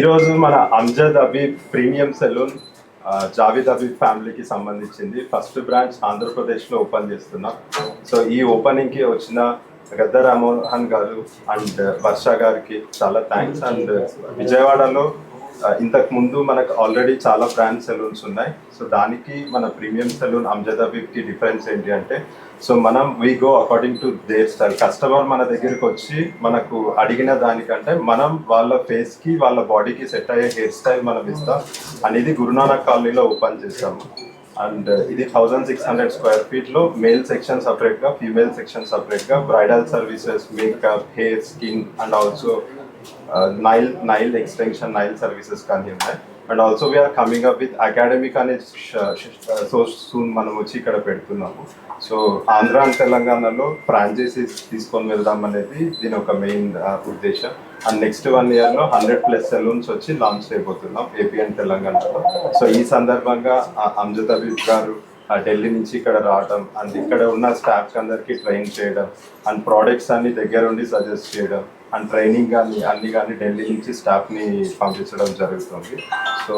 ఈరోజు మన Amjad అబీబ్ premium salon Javed అబీబ్ ఫ్యామిలీకి సంబంధించింది ఫస్ట్ బ్రాంచ్ ఆంధ్రప్రదేశ్లో ఓపెన్ చేస్తున్నాం. సో ఈ ఓపెనింగ్కి వచ్చిన గద్ద రామ్మోహన్ గారు అండ్ వర్ష గారికి చాలా థ్యాంక్స్. అండ్ విజయవాడలో ఇంతకు ముందు మనకు ఆల్రెడీ చాలా బ్రాండ్ సెలూన్స్ ఉన్నాయి. సో దానికి మన ప్రీమియం సెలూన్ అంజద్ అబీబ్కి డిఫరెన్స్ ఏంటి అంటే, సో మనం we go according to their style. Customer మన దగ్గరికి వచ్చి మనకు అడిగిన దానికంటే మనం వాళ్ళ ఫేస్కి వాళ్ళ బాడీకి సెట్ అయ్యే హెయిర్ స్టైల్ మనం ఇస్తాం అనేది గురునానక్ కాలనీలో ఓపెన్ చేసాము. అండ్ ఇది 1600 స్క్వేర్ ఫీట్లో మేల్ సెక్షన్ సపరేట్గా, ఫీమేల్ సెక్షన్ సపరేట్గా, bridal services, makeup, hair, skin and also nail extension, nail services కానీ ఉన్నాయి. And also we're coming up with academic అనే సో సూన్ మనం వచ్చి ఇక్కడ పెడుతున్నాము. సో ఆంధ్ర అండ్ తెలంగాణలో ఫ్రాంచైజీస్ తీసుకొని వెళ్దాం అనేది దీని ఒక మెయిన్ ఉద్దేశం. అండ్ నెక్స్ట్ 1 yearలో 100+ సెలూన్స్ వచ్చి లాంచ్ చేయబోతున్నాం ఏపీ అండ్ తెలంగాణలో. సో ఈ సందర్భంగా అంజద్ అబీబ్ గారు ఢిల్లీ నుంచి ఇక్కడ రావడం అండ్ ఇక్కడ ఉన్న స్టాఫ్ అందరికీ ట్రైన్ చేయడం అండ్ ప్రోడక్ట్స్ అన్ని దగ్గరుండి సజెస్ట్ చేయడం అండ్ ట్రైనింగ్ కానీ ఢిల్లీ నుంచి స్టాఫ్ని పంపించడం జరుగుతుంది. సో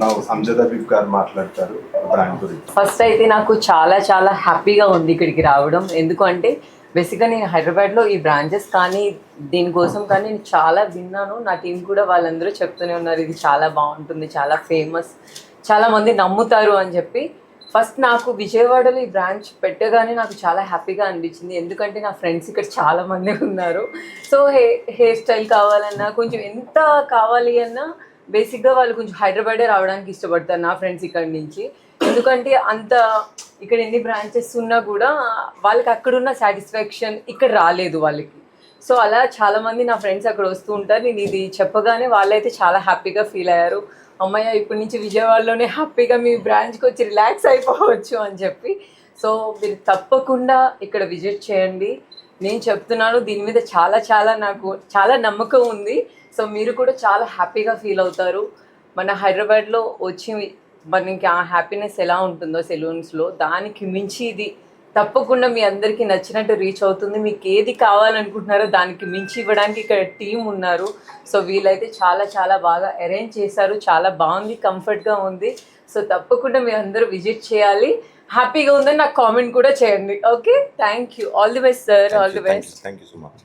నా అంజద్ అబీబ్ గారు మాట్లాడతారు బ్రాండ్ గురించి. ఫస్ట్ అయితే నాకు చాలా చాలా హ్యాపీగా ఉంది ఇక్కడికి రావడం. ఎందుకంటే బేసిక్గా నేను హైదరాబాద్లో ఈ బ్రాంచెస్ కానీ దీనికోసం కానీ నేను చాలా విన్నాను. నా టీం కూడా వాళ్ళందరూ చెప్తూనే ఉన్నారు ఇది చాలా బాగుంటుంది, చాలా ఫేమస్, చాలామంది నమ్ముతారు అని చెప్పి. ఫస్ట్ నాకు విజయవాడలో ఈ బ్రాంచ్ పెట్టగానే నాకు చాలా హ్యాపీగా అనిపించింది. ఎందుకంటే నా ఫ్రెండ్స్ ఇక్కడ చాలామంది ఉన్నారు. సో హెయిర్ స్టైల్ కావాలన్నా, కొంచెం ఎంత కావాలి అన్నా బేసిక్గా వాళ్ళు కొంచెం హైదరాబాదే రావడానికి ఇష్టపడతారు నా ఫ్రెండ్స్ ఇక్కడ నుంచి. ఎందుకంటే అంత ఇక్కడ ఎన్ని బ్రాంచెస్ ఉన్నా కూడా వాళ్ళకి అక్కడున్న సాటిస్ఫాక్షన్ ఇక్కడ రాలేదు వాళ్ళకి. సో అలా చాలామంది నా ఫ్రెండ్స్ అక్కడ వస్తూ ఉంటారు. నేను ఇది చెప్పగానే వాళ్ళైతే చాలా హ్యాపీగా ఫీల్ అయ్యారు. అమ్మయ్య ఇప్పటి నుంచి విజయవాడలోనే హ్యాపీగా మీ బ్రాంచ్కి వచ్చి రిలాక్స్ అయిపోవచ్చు అని చెప్పి. సో మీరు తప్పకుండా ఇక్కడ విజిట్ చేయండి. నేను చెప్తున్నాను దీని మీద చాలా చాలా నాకు చాలా నమ్మకం ఉంది. సో మీరు కూడా చాలా హ్యాపీగా ఫీల్ అవుతారు. మన హైదరాబాద్లో వచ్చి మనకి ఆ హ్యాపీనెస్ ఎలా ఉంటుందో సెలూన్స్లో, దానికి మించి ఇది తప్పకుండా మీ అందరికీ నచ్చినట్టు రీచ్ అవుతుంది. మీకు ఏది కావాలనుకుంటున్నారో దానికి మించి ఇవ్వడానికి ఇక్కడ టీం ఉన్నారు. సో వీళ్ళైతే చాలా చాలా బాగా అరేంజ్ చేశారు. చాలా బాగుంది, కంఫర్ట్గా ఉంది. సో తప్పకుండా మీరు అందరూ విజిట్ చేయాలి. హ్యాపీగా ఉందని నాకు కామెంట్ కూడా చేయండి. Okay, thank you. All the best sir, all the best. Thank you so much.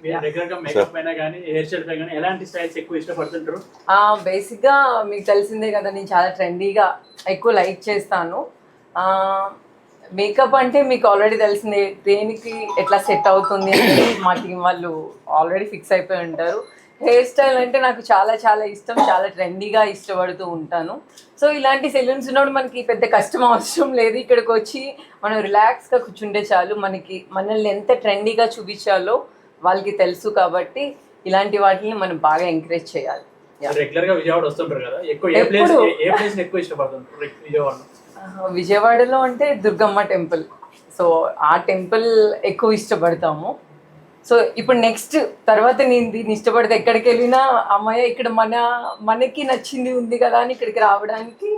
బేసిక్గా మీకు తెలిసిందే కదా, నేను చాలా ట్రెండీగా ఎక్కువ లైక్ చేస్తాను. మేకప్ అంటే మీకు ఆల్రెడీ తెలిసిందే, దేనికి ఎట్లా సెట్ అవుతుంది అనేది మా టీం వాళ్ళు ఆల్రెడీ ఫిక్స్ అయిపోయి ఉంటారు. హెయిర్ స్టైల్ అంటే నాకు చాలా చాలా ఇష్టం, చాలా ట్రెండీగా ఇష్టపడుతూ ఉంటాను. సో ఇలాంటి సెలూన్స్ ఉన్నప్పుడు మనకి పెద్ద కష్టం అవసరం లేదు. ఇక్కడికి వచ్చి మనం రిలాక్స్గా కూర్చుంటే చాలు. మనల్ని ఎంత ట్రెండీగా చూపించాలో వాళ్ళకి తెలుసు. కాబట్టి ఇలాంటి వాటిని మనం బాగా ఎంకరేజ్ చేయాలి. రెగ్యులర్ గా విజయవాడ వస్తుంటారు కదా, ఏ ప్లేస్ ఎక్కువ ఇష్టపడుతుంటారు విజయవాడలో? విజయవాడలో అంటే దుర్గమ్మ టెంపుల్. సో ఆ టెంపుల్ ఎక్కువ ఇష్టపడతాము. సో ఇప్పుడు నెక్స్ట్ తర్వాత నేను దీన్ని ఇష్టపడితే ఎక్కడికి వెళ్ళినా అమ్మాయి ఇక్కడ మనకి నచ్చింది ఉంది కదా అని ఇక్కడికి రావడానికి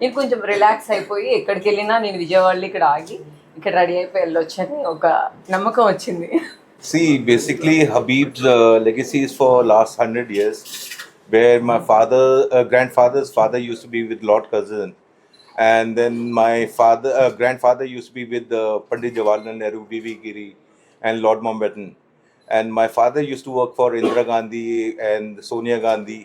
నేను కొంచెం రిలాక్స్ అయిపోయి ఎక్కడికి వెళ్ళినా నేను విజయవాడలో ఇక్కడ ఆగి ఇక్కడ రెడీ అయిపోయి వెళ్ళొచ్చని ఒక నమ్మకం వచ్చింది. See, basically Habib's legacy is for last 100 years, where my grandfather's father used to be with Lord Curzon, and then my grandfather used to be with Pandit Jawaharlal Nehru, V.V. Giri, and Lord Mountbatten. And my father used to work for Indira Gandhi and Sonia Gandhi,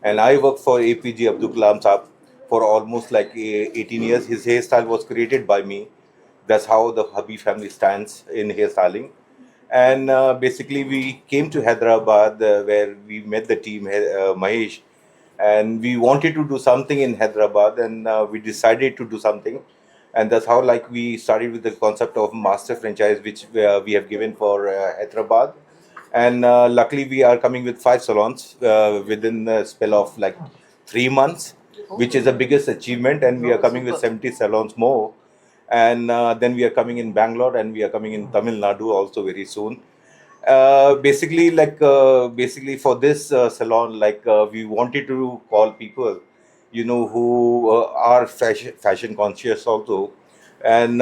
and I worked for APJ Abdul Kalam Saab for almost like 18 years. His hairstyle was created by me. That's how the Habib family stands in hairstyling. And basically we came to Hyderabad where we met the team, Mahesh, and we wanted to do something in Hyderabad, and we decided to do something. And that's how like we started with the concept of master franchise, which we have given for Hyderabad. And luckily we are coming with 5 salons within a spell of like 3 months, which is the biggest achievement. And we are coming with 70 salons more. And then we are coming in Bangalore, and we are coming in Tamil Nadu also very soon. Basically for this salon, we wanted to call people, who are fashion conscious also. And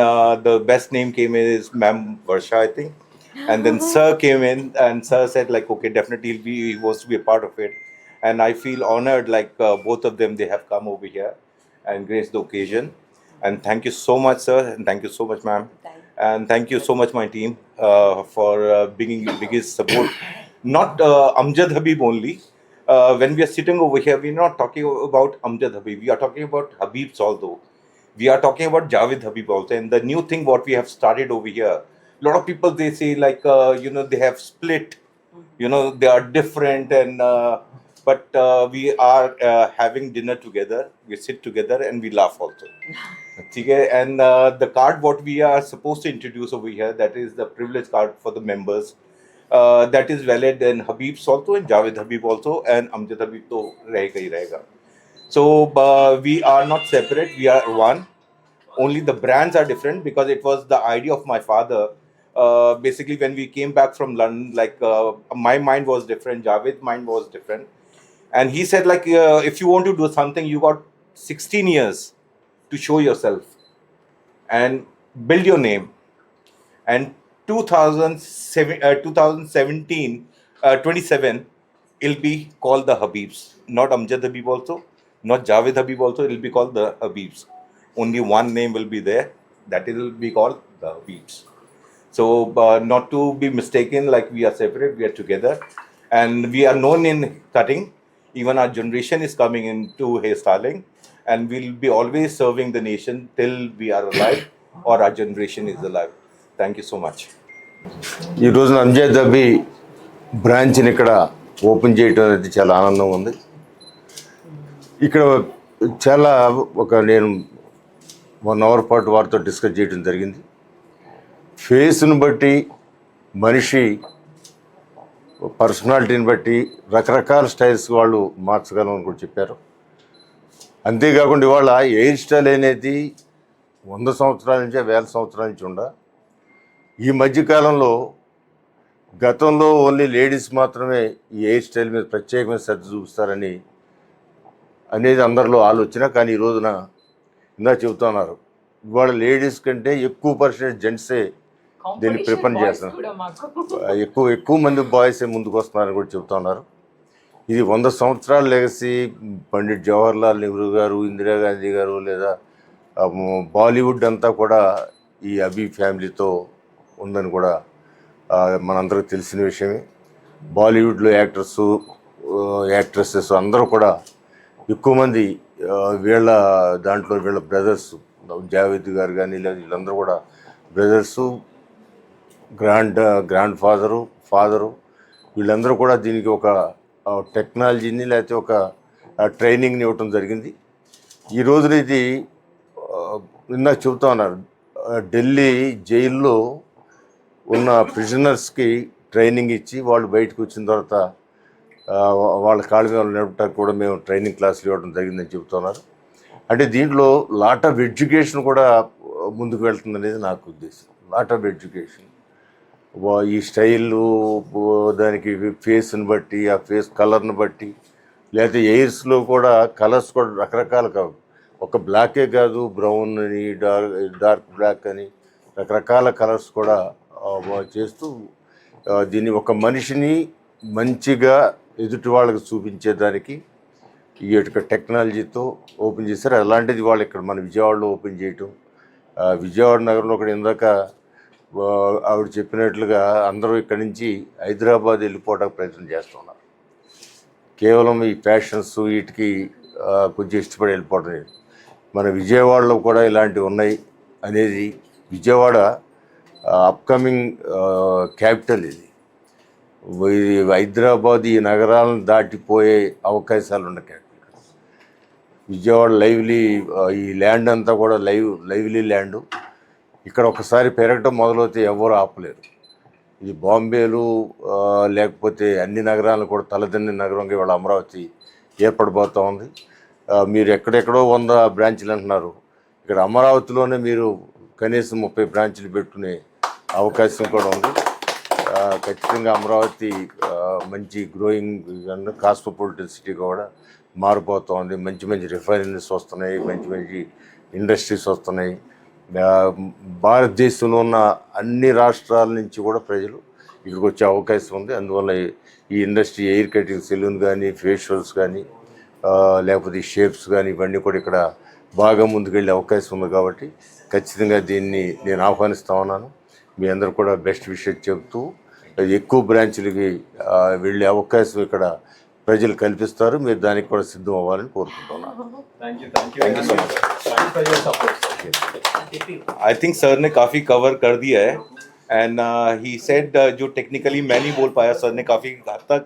the best name came in is Ma'am Varsha, I think. And then Sir came in, and Sir said okay, definitely he wants to be a part of it. and I feel honored, like both of them, they have come over here and graced the occasion. And thank you so much, sir, and thank you so much, ma'am. And thank you so much, my team, for bringing biggest support. Not Amjad Habib only. When we are sitting over here, we're not talking about Amjad Habib. We are talking about Habibs also. We are talking about Javed Habib also. And the new thing what we have started over here, a lot of people, they say like, they have split, they are different, and but we are having dinner together. We sit together and we laugh also. Okay? And the card what we are supposed to introduce over here, that is the privilege card for the members. That is valid in Habib's also, and Javed Habib also, and Amjad Habib to rahega hi rahega. So we are not separate, we are one. Only the brands are different, because it was the idea of my father. Basically, when we came back from London, like my mind was different, Javed's mind was different. And he said, like, if you want to do something, you got 16 years to show yourself and build your name. And 27, it'll be called the Habibs. Not Amjad Habib also, not Javed Habib also, it'll be called the Habibs. Only one name will be there, that will be called the Habibs. So not to be mistaken, like we are separate, we are together. And we are known in cutting. Even our generation is coming into hairstyling. And we'll be always serving the nation till we are alive or our generation is alive. Thank you so much. ఈ రోజున అంజద్ దబీ బ్రాంచ్ని ఇక్కడ open చేయడం అనేది చాలా ఆనందంగా ఉంది. ఇక్కడ చాలా నేను 1 అవర్ పాటు వారితో డిస్కస్ చేయడం జరిగింది. ఫేస్ను బట్టి, మనిషి పర్సనాలిటీని బట్టి రకరకాల స్టైల్స్ వాళ్ళు మార్చగలమని కూడా చెప్పారు. అంతేకాకుండా ఇవాళ హెయిర్ స్టైల్ అనేది 100 సంవత్సరాల నుంచి 1000 సంవత్సరాల నుంచి ఈ మధ్యకాలంలో, గతంలో ఓన్లీ లేడీస్ మాత్రమే ఈ హెయిర్ స్టైల్ మీద ప్రత్యేకమైన శ్రద్ధ చూపిస్తారని అనేది అందరిలో ఆలోచన. కానీ ఈ రోజున ఇందా చెబుతున్నారు, ఇవాళ లేడీస్ కంటే ఎక్కువ పర్సెంటేజ్ జెంట్సే దీన్ని ప్రిఫర్ చేస్తున్నారు. ఎక్కువ మంది బాయ్సే ముందుకు వస్తున్నారని కూడా చెబుతున్నారు. ఇది 100 సంవత్సరాల లెగసీ. పండిట్ జవహర్లాల్ నెహ్రూ గారు, ఇందిరాగాంధీ గారు, లేదా బాలీవుడ్ అంతా కూడా ఈ హబీబ్ ఫ్యామిలీతో ఉందని కూడా మనందరికీ తెలిసిన విషయమే. బాలీవుడ్లో యాక్ట్రెసెస్ అందరూ కూడా ఎక్కువ మంది వీళ్ళ బ్రదర్స్, జావేద్ గారు కానీ వీళ్ళందరూ కూడా బ్రదర్సు, గ్రాండ్ ఫాదరు వీళ్ళందరూ కూడా దీనికి ఒక టెక్నాలజీని లేకపోతే ఒక ట్రైనింగ్ని ఇవ్వటం జరిగింది. ఈ రోజున ఇది ఇందాక చెబుతా ఉన్నారు, ఢిల్లీ జైల్లో ఉన్న ప్రిజనర్స్కి ట్రైనింగ్ ఇచ్చి వాళ్ళు బయటకు వచ్చిన తర్వాత వాళ్ళ కాళ్ళ మీద నడపడానికి కూడా మేము ట్రైనింగ్ క్లాసులు ఇవ్వడం జరిగిందని చెబుతున్నారు. అంటే దీంట్లో లాట్ ఆఫ్ ఎడ్యుకేషన్ కూడా ముందుకు వెళ్తుందనేది నాకు ఉద్దేశం. లాట్ ఆఫ్ ఎడ్యుకేషన్, ఈ స్టైలు, దానికి ఫేస్ని బట్టి, ఆ ఫేస్ కలర్ని బట్టి, లేకపోతే ఎయిర్స్లో కూడా కలర్స్ కూడా రకరకాలు కావు. ఒక బ్లాకే కాదు, బ్రౌన్ అని, డార్క్ బ్లాక్ అని రకరకాల కలర్స్ కూడా చేస్తూ దీన్ని ఒక మనిషిని మంచిగా ఎదుటి వాళ్ళకి చూపించేదానికి ఈ యొక్క టెక్నాలజీతో ఓపెన్ చేశారు. అలాంటిది వాళ్ళు ఇక్కడ మన విజయవాడలో ఓపెన్ చేయటం, విజయవాడ నగరంలో ఒకటి ఇందాక ఆవిడ చెప్పినట్లుగా అందరూ ఇక్కడి నుంచి హైదరాబాద్ వెళ్ళిపోవడానికి ప్రయత్నం చేస్తున్నారు. కేవలం ఈ ఫ్యాషన్స్ వీటికి కొంచెం ఇష్టపడి వెళ్ళిపోవడం లేదు. మన విజయవాడలో కూడా ఇలాంటివి ఉన్నాయి అనేది, విజయవాడ అప్కమింగ్ క్యాపిటల్ ఇది. హైదరాబాద్ ఈ నగరాలను దాటిపోయే అవకాశాలు ఉన్న క్యాపిటల్ విజయవాడ. ఈ ల్యాండ్ అంతా కూడా లైవ్లీ ల్యాండు. ఇక్కడ ఒకసారి పెరగటం మొదలవుతే ఎవరు ఆపలేరు. ఇది బాంబేలు లేకపోతే అన్ని నగరాలను కూడా తలదన్ని నగరంగా ఇవాళ అమరావతి ఏర్పడిపోతూ ఉంది. మీరు ఎక్కడెక్కడో 100 బ్రాంచ్లు అంటున్నారు, ఇక్కడ అమరావతిలోనే మీరు కనీసం 30 బ్రాంచ్లు పెట్టుకునే అవకాశం కూడా ఉంది. ఖచ్చితంగా అమరావతి మంచి గ్రోయింగ్ కాస్మోపాలిటన్ సిటీ కూడా మారిపోతూ ఉంది. మంచి రిఫైనరీస్ వస్తున్నాయి, మంచి ఇండస్ట్రీస్ వస్తున్నాయి. భారతదేశంలో ఉన్న అన్ని రాష్ట్రాల నుంచి కూడా ప్రజలు ఇక్కడికి వచ్చే అవకాశం ఉంది. అందువల్ల ఈ ఇండస్ట్రీ ఎయిర్ కటింగ్ సెలూన్ కానీ, ఫేషియల్స్ కానీ, లేకపోతే ఈ షేప్స్ కానీ ఇవన్నీ కూడా ఇక్కడ బాగా ముందుకెళ్ళే అవకాశం ఉంది. కాబట్టి ఖచ్చితంగా దీన్ని నేను ఆహ్వానిస్తా ఉన్నాను. మీ అందరూ కూడా బెస్ట్ విషెస్ చెబుతూ ఎక్కువ బ్రాంచ్లకి వెళ్ళే అవకాశం ఇక్కడ ప్రజలు కల్పిస్తారు. మీరు దానికి కూడా సిద్ధం అవ్వాలని కోరుకుంటున్నాను. Thank you so much. Thanks for your support. I think sir ने काफी कवर कर दिया है एंड ही सेड जो टेक्निकली मैं नहीं बोल पाया, सर ने काफी हद तक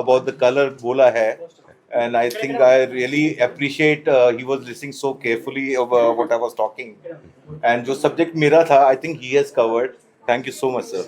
अबाउट द कलर बोला है. And I think I really appreciate he was listening so carefully of what I was talking. And जो subject मेरा था, I think he has covered. Thank you so much, sir.